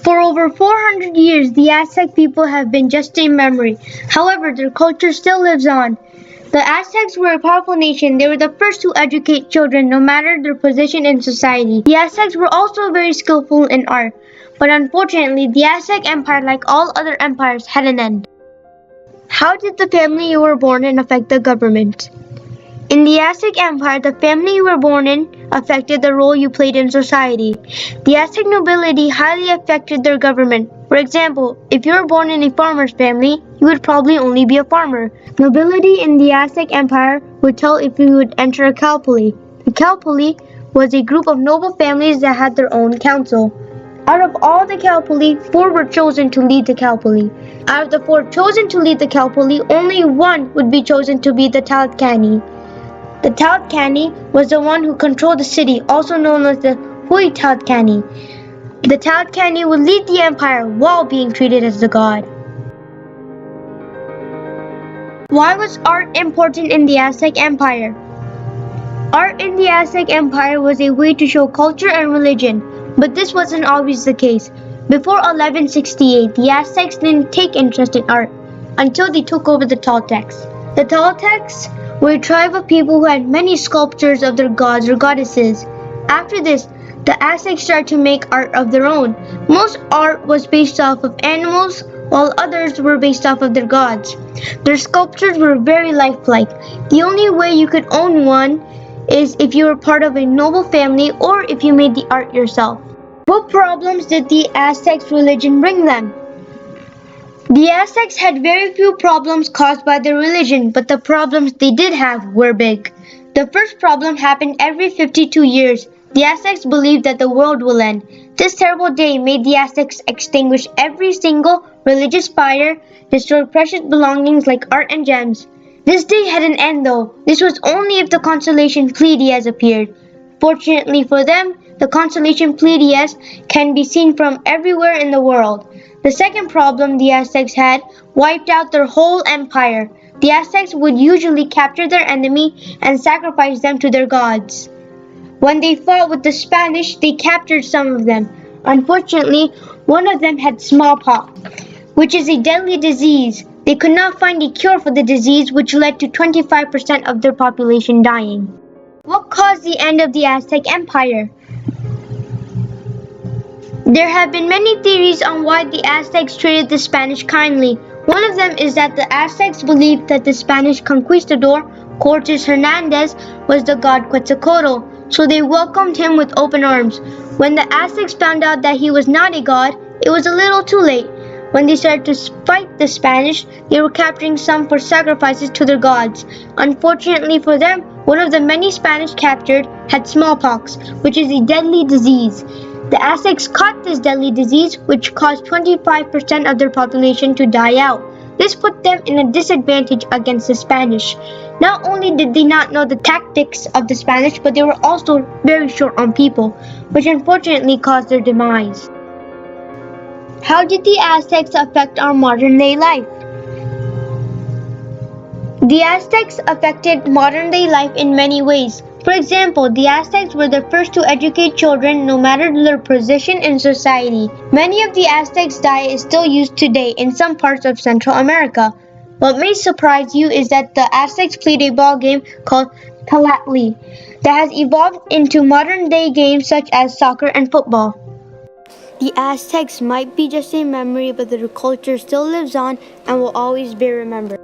For over 400 years, the Aztec people have been just a memory. However, their culture still lives on. The Aztecs were a powerful nation. They were the first to educate children, no matter their position in society. The Aztecs were also very skillful in art. But unfortunately, the Aztec Empire, like all other empires, had an end. How did the family you were born in affect the government? In the Aztec Empire, the family you were born in affected the role you played in society. The Aztec nobility highly affected their government. For example, if you were born in a farmer's family, you would probably only be a farmer. Nobility in the Aztec Empire would tell if you would enter a calpulli. A calpulli was a group of noble families that had their own council. Out of all the calpulli, 4 were chosen to lead the calpulli. Out of the 4 chosen to lead the calpulli, only 1 would be chosen to be the Talcani. The Talcani was the one who controlled the city, also known as the Hui Talcani. The Talcani would lead the empire while being treated as the god. Why was art important in the Aztec Empire? Art in the Aztec Empire was a way to show culture and religion, but this wasn't always the case. Before 1168, the Aztecs didn't take interest in art until they took over the Toltecs. The Toltecs were a tribe of people who had many sculptures of their gods or goddesses. After this, the Aztecs started to make art of their own. Most art was based off of animals, while others were based off of their gods. Their sculptures were very lifelike. The only way you could own one is if you were part of a noble family or if you made the art yourself. What problems did the Aztecs' religion bring them? The Aztecs had very few problems caused by their religion, but the problems they did have were big. The first problem happened every 52 years. The Aztecs believed that the world will end. This terrible day made the Aztecs extinguish every single religious fire, destroy precious belongings like art and gems. This day had an end though. This was only if the constellation Pleiades appeared. Fortunately for them, the constellation Pleiades can be seen from everywhere in the world. The second problem the Aztecs had wiped out their whole empire. The Aztecs would usually capture their enemy and sacrifice them to their gods. When they fought with the Spanish, they captured some of them. Unfortunately, one of them had smallpox, which is a deadly disease. They could not find a cure for the disease, which led to 25% of their population dying. What caused the end of the Aztec Empire? There have been many theories on why the Aztecs treated the Spanish kindly. One of them is that the Aztecs believed that the Spanish conquistador, Cortes Hernandez, was the god Quetzalcoatl, so they welcomed him with open arms. When the Aztecs found out that he was not a god, it was a little too late. When they started to fight the Spanish, they were capturing some for sacrifices to their gods. Unfortunately for them, one of the many Spanish captured had smallpox, which is a deadly disease. The Aztecs caught this deadly disease, which caused 25% of their population to die out. This put them in a disadvantage against the Spanish. Not only did they not know the tactics of the Spanish, but they were also very short on people, which unfortunately caused their demise. How did the Aztecs affect our modern-day life? The Aztecs affected modern-day life in many ways. For example, the Aztecs were the first to educate children no matter their position in society. Many of the Aztecs' diet is still used today in some parts of Central America. What may surprise you is that the Aztecs played a ball game called Talatli that has evolved into modern-day games such as soccer and football. The Aztecs might be just a memory, but their culture still lives on and will always be remembered.